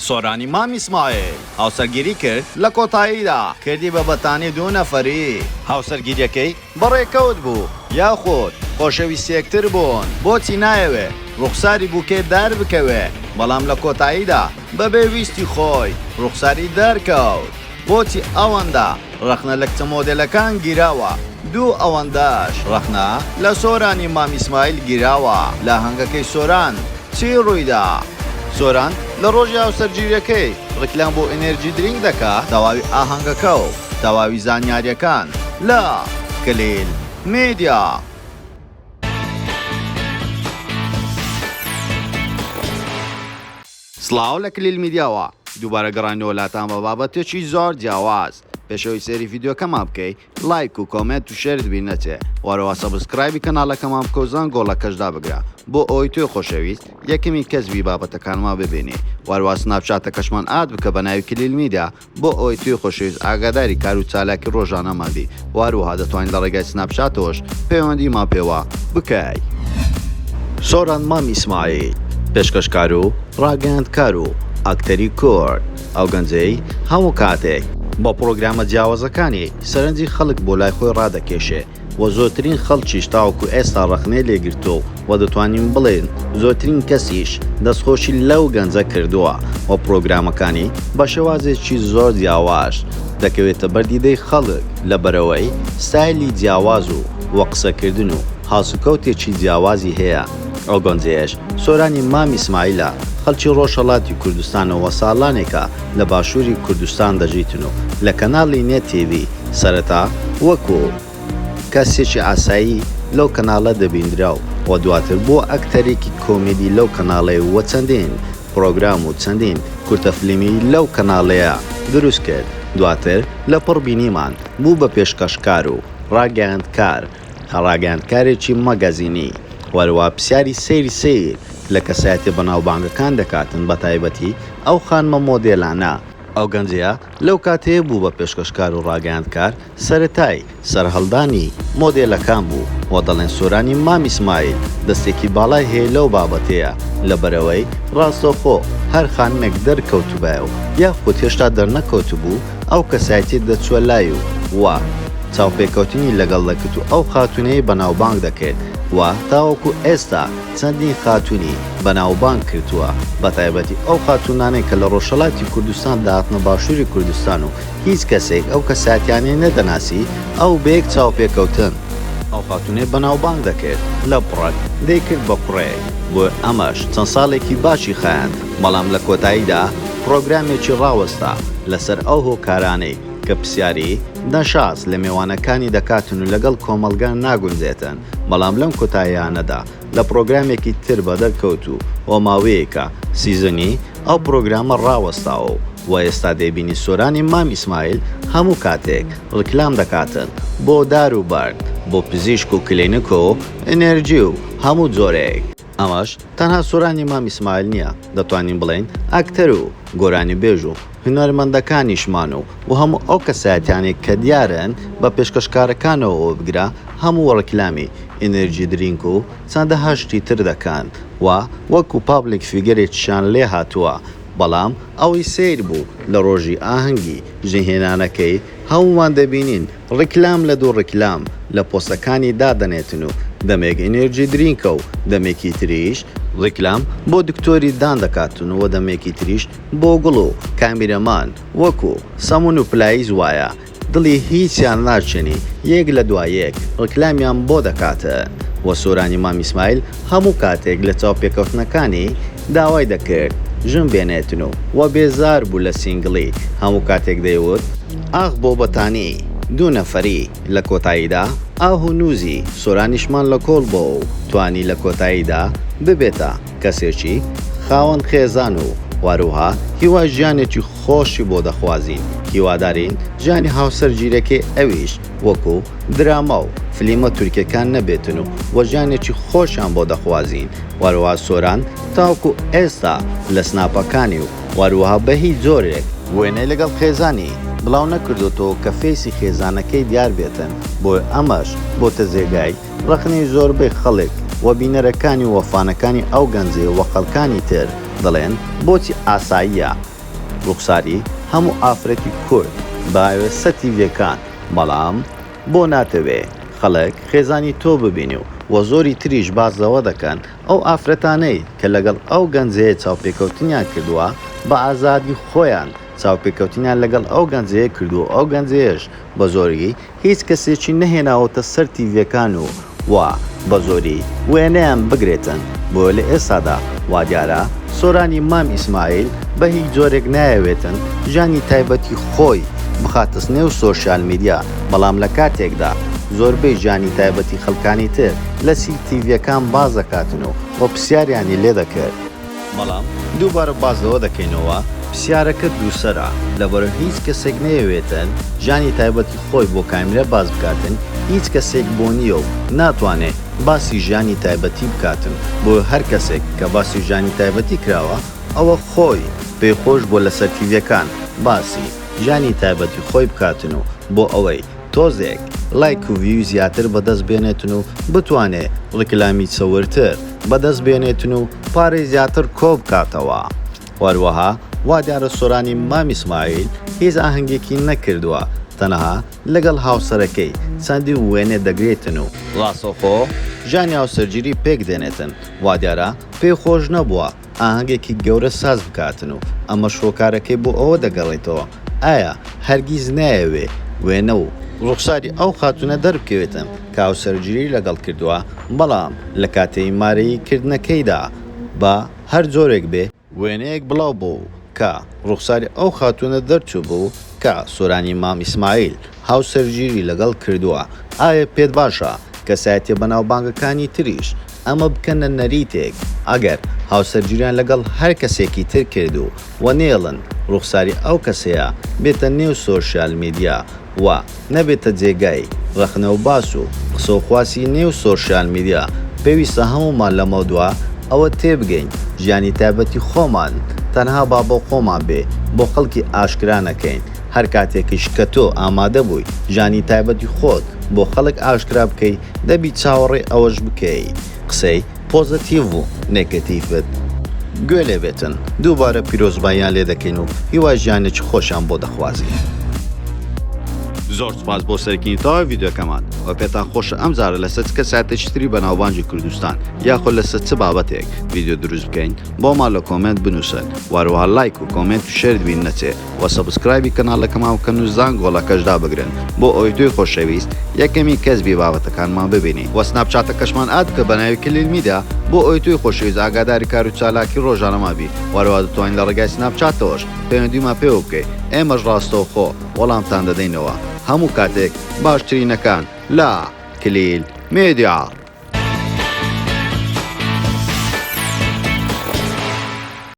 سۆرانی مام ئیسماعیل هاوسەرگیری کرد لە کۆتاییدا کردی بە بەتانی 2 نەفەری. هاوسەرگیریەکەی بەڕێکەوت بوو یاخود خۆشەویستیەکتر بوون، بۆچی نایەوێ ڕوخساری بووکێ دار بکەوێ، بەڵام لە کۆتاییدا بەبێ ویستی خۆی ڕوخساری دەرکەوت. بۆچی ئەوەندە ڕەخنە لە کچە مۆدێلەکان گیراوە، 2 ئەوەندەش ڕەخنە لە سۆرانی مام ئیسماعیل گیراوە. لە هەنگەکەی سۆران چی ڕوویدا؟ سۆران لە ڕۆژی هاوسەرگیریەکەی ڕکلام بۆ ئێنەرجی درینگ دەکا، تەواوی ئاهەنگەکە و تەواوی زانیاریەکان لە کلیل میدیا. سڵاو لە کلیل میدیاوە دووبارە گەڕانەوە لاتان بە بابەتێکی زۆر جیاواز. پێشەوەی سێری ڤیدیۆکەمان بکەی لایک و کۆمنت و شێرت بین نەچێ، وەرەوە سەبسکرایبی کەناڵەکەمان بکە و زانگۆڵەکەشدا بگرە بۆ ئەوەی توێ خۆشەویست یەکەمی کەسبی بابەتەکانمان ببینێ. وەرەوە سناپچاتەکەشمان ئاد بکە بە ناوی کلیل میدیا بۆ ئەوەی توێ خۆشەویست ئاگاداری کار و چالاکی ڕۆژانەمان بی. وەروەها دەتوانین لە ڕێگای سناپچاتەوەش پەیوەندیمان پێوە بکەی. سۆران مام ئیسماعیل پێشکەشکار و ڕاگەیاندکار و ئاکتەری کورد، ئەو گەنجەی هەموو کاتێک بە پرۆگرامە جیاوازەکانی سەرنجی خەڵک بۆ لای خۆی ڕادەکێشێ و زۆرترین خەڵکیش تاوەکو ئێستا ڕەخنەی لێگرتو و دەتوانین بڵێن زۆرترین کەسیش دەستخۆشی لەو گەنجە کردووە و پرۆگرامەکانی بە شێوازێکی زۆر جیاواز دەکەوێتە بەردیدەی خەڵک لەبەرەوەی ستایلی جیاواز و قسەکردن و هاسوکەوتێکی جیاوازی هەیە. ئەو گەنجەیەش سۆرانی مام ئیسماعیلە، خەڵکی ڕۆژهەڵاتی کوردستانەوە ساڵانێکە لە باشووری کوردستان دەژیتن و لە کەناڵی نێت تیڤی سەرەتا وەکو کەسێکی ئاسایی لەو کەناڵە دەبیندرا و دواتر بۆ ئەکتەرێکی کۆمیدی لەو کەناڵەیە وە چەندین پرۆگرام و چەندین کورتەفلیمی لەو کەناڵەیە دروست کرد. دواتر لە پڕبینیمان بوو بە پێشکەشکار و ڕاگەیاندکار، ڕاگەیاندکارێکی مەگەزینی، وەروە پرسیاری سەیری سیر لە کەسایەتی بەناوبانگەکان دەکاتن بە تایبەتی ئەو خانمە مۆدێلانە. ئەو گەنجەیە لەو کاتەیە بوو بە پێشکەشکار و ڕاگەیاندکار سەرەتای سەرهەڵدانی مۆدێلەکان بوو و دەڵێن سۆرانی مام ئیسماعیل دەستێکی باڵای هەیە لەو بابەتەیە لەبەرەوەی ڕاستەوخۆ هەر خانمێک دەرکەوتوبایە و یاخود هێشتا دەرنەکەوت بوو ئەو کەسایەتی دەچوە لای و چاوپێکەوتنی لەگەڵ دەکرد و ئەو خاتونەی بەناوبانگ دەکرد و تاوەکو ئێستا چەندین خاتونی بەناوبانگ کردووە، بە تایبەتی ئەو خاتونانەی کە لە ڕۆژهەڵاتی کوردستان داهاتنە باشووری کوردستان و هیچ کەسێک ئەو کەساتیانەی نەدەناسی ئەو بەیەک چاوپێکەوتن ئەو خاتونەی بەناوبانگ دەکرد لە پڕک دەیکرد بە کوڕێک. بۆ ئەمەش چەند ساڵێکی باشی خایاند، بەڵام لە کۆتاییدا پرۆگرامێکی ڕاوەستا لەسەر ئەو هۆکارانەی کە پرسیاری نەشاس لە میوانەکانی دەکاتن و لەگەڵ کۆمەلگان ناگونجێتن، بەڵام لەم کۆتاییانەدا لە پرۆگرامێکی تر بە دەرکەوت و ماوەیەکە سیزنی ئەو پرۆگرامە ڕاوەستاوە و ئێستا دەیبینی سۆرانی مام ئیسماعیل هەموو کاتێک ڕکلام دەکاتن بۆ دار و بەرد، بۆ پزیشک و کلینیک و ئەنێرجی و هەموو جۆرێک. ئەمەش تەنها سۆرانی مام ئیسماعیل نییە، دەتوانین بڵێن ئاکتەر و گۆرانی بێژ و هونەرمەندەکانیشمان و هەموو ئەو کەسایەتیانێک کە دیارن بە پێشکەشکارەکانەوە بگرە هەموو ڕکلامی ئێنەرجی درینک و چەندە هەشتی تر دەکەن و وەکو پابلیک فیگەرێکیشان لێ هاتووە. بەڵام ئەوەی سیر بوو لە ڕۆژی ئاهەنگی ژینهێنانەکەی هەمومان دەبینین ڕکلام لە دوو ڕکلام لە پۆستەکانی دادەنێتن و دەمێک ئێنەرجی درینکە و دەمێکی تریش ڕکلام بۆ دکتۆری دان دەکاتن و دەمێکی تریش بۆ گوڵ و کامیرەمان وەکو سەمون و پلایز وایە دڵی هیچیان ناچێنی یەک لە دوای یەک ڕکلامیان بۆ دەکاتە. وە سۆرانی مام ئیسماعیل هەموو کاتێک لە چاوپێکەوتنەکانی داوای دەکرد ژن بێنێتن و بێزار بوو لە سینگڵی هەموو کاتێک دەیوت ئاخ بۆ بەتانی 2 نەفەری. لە کۆتاییدا ئاو و نووزی سۆرانیشمان لە کۆڵ بۆ و توانی لە کۆتاییدا ببێتە کەسێکی خاوەن خێزان و واروها هیوا ژیانێکی خۆشی بۆ دەخوازین. هیوادارین ژیانی هاوسەرگیرەکەی ئەویش وەکو دراما و فلیمە تورکیەکان نەبێتن و وەژیانێکی خۆشیان بۆ دەخوازین. واروها سۆران تاوکو ئێستا لە سناپەکانی و واروها بە هیچ جۆرێک وێنەی لەگەڵ خێزانی بڵاو نەکردوتەوە کە فێسی خێزانەکەی دیار بێتن، بۆ ئەمەش بۆتە زێگای ڕەخنەی زۆربەی خەڵک و بینەرەکانی و وەفانەکانی ئەو گەنجێ و خەڵکانی تر دەڵێن بۆچی ئاساییە ڕوخساری هەموو ئافرەتی کورد باوێستە تیڤەکان بەڵام بۆ ناتەوێ خەڵک خێزانی تۆ ببینی و زۆری تریش باز لەوە دەکەن ئەو ئافرەتانەی کە لەگەڵ ئەو گەنجەیە چاوپێکەوتنیان کردووە بە ئازادی خۆیان چاوپێکەوتنیان لەگەڵ ئەو گەنجەیە کردو ئەو گەنجەیەش بە زۆرگی هیچ کەسێکی نەهێناوەتە سەر تیڤەکان و بە زۆری وێنەیان بگرێتن بۆ لە ئێستادا وا دیارە سۆرانی مام ئیسماعیل بە هیچ جۆرێک نایەوێتن ژانی تایبەتی خۆی بخاتە نێو سۆشیال میدیا بەڵام لە کاتێکدا زۆربەی ژانی تایبەتی خەڵکانی تر لە تیڤەکان باز دەکاتن و پرسیاریانی لێ دەکرد بەڵام دووبارە بازەوە دەکەینەوە پرسیارەکە دووسەرە لەبەرە هیچ کەسێک نەیەوێتن ژانی تایبەتی خۆی بۆ کامرە باز بکاتن هیچ کەسێک بۆ نییە و ناتوانێت باسی ژانی تایبەتی بکاتن بۆ هەر کەسێک کە باسی ژانی تایبەتی کراوە ئەوە خۆی پێخۆش بۆ لەسەر تیڤەکان باسی ژانی تایبەتی خۆی بکاتن و بۆ ئەوەی تۆزێک لایک و ویو زیاتر بەدەست بێنێتن و بتوانێت ڕکلامی چەورتر بەدەست بێنێتن و پارەی زیاتر کۆ بکاتەوە وەروەها وا دیارە سۆرانی مام ئیسماعیل هیچ ئاهەنگێکی نەکردووە تەنەها لەگەڵ هاوسەرەکەی چەندی وێنێ دەگرێتن و ڕاستەوخۆ ژانی هاوسەرگیری پێک دێنێتن وا دیارە پێخۆش نەبووە ئاهەنگێکی گەورە ساز بکاتن و ئەمە شۆکارەکەی بۆ ئەوە دەگەڵێتەوە ئایا هەرگیز نایەوێ وێنە و ڕوخساری ئەو خاتونە دەربکەوێتن کە هاوسەرگیری لەگەڵ کردووە بەڵام لە کاتەی مارەی کردنەکەیدا بە هەر جۆرێک بێ وێنەیەک بڵاو بوو کە ڕوخساری ئەو خاتونە دەرچوو بوو کە سۆرانی مام ئیسماعیل هاوسەرگیری لەگەڵ کردووە ئایا پێت باشە کەسایەتیە بەناوبانگەکانی تریش ئەمە بکەنە نەریتێک ئەگەر هاوسەرگیریان لەگەڵ هەر کەسێکی تر کردو و نێڵن ڕوخساری ئەو کەسەیە بێتە نێو سۆشیال میدیا و نەبێتە جێگای ڕەخنە و باس و قسەوخواسی نێو سۆشیال میدیا پێویستە هەمومان لەمە دووە ئەوە تێبگەین ژیانی تایبەتی خۆمان تەنها با بۆ خۆمان بێ بۆ خەڵکی ئاشکرا نەکەین هەر کاتێکیش کە تۆ ئامادە بووی ژانی تایبەتی خۆت بۆ خەڵک ئاشکرا بکەی دەبی چاوەڕێ ئەوەش بکەی قسەی پۆزتیڤ و نێگەتیڤت گوێ لێ بێتن دووبارە پیرۆزباییان لێ دەکەین و هیوای ژیانێکی خۆشیان بۆ دەخوازی زۆر سپاس بۆ سەرکردنەوەی ڤیدیۆکەمان و پێتان خۆشە ئەم جارە لەسەر چ کەسایەتێکی تری بەناوبانگی کوردستان یاخۆ لەسەر چ بابەتێک ڤیدیۆ دروست بکەین بۆمان لە کۆمنت بنووسن واروها لایک و کۆمنت و شێر بین نەچێ و سەبسکرایبی کەناڵەکەمان بکەن و زانگۆڵەکەشدا بگرن بۆ ئەوەی توی خۆشەویست یەکەمی کەسبی بابەتەکانمان ببینی و سناپچاتەکەشمان ئادکە بە ناوی کلیل میدیا بۆ ئەوەی توی خۆشەویست ئاگاداری کار و چالاکی ڕۆژانەما بی واروها دەتوانین لە ڕێگای سناپچاتەوەش پەیوەندیمان پێوە بکەی ئێمەش ڕاستەوخۆ وەڵامتان دەدەینەوە هەموو کاتێک باشترینەکان لا کلیل میدیا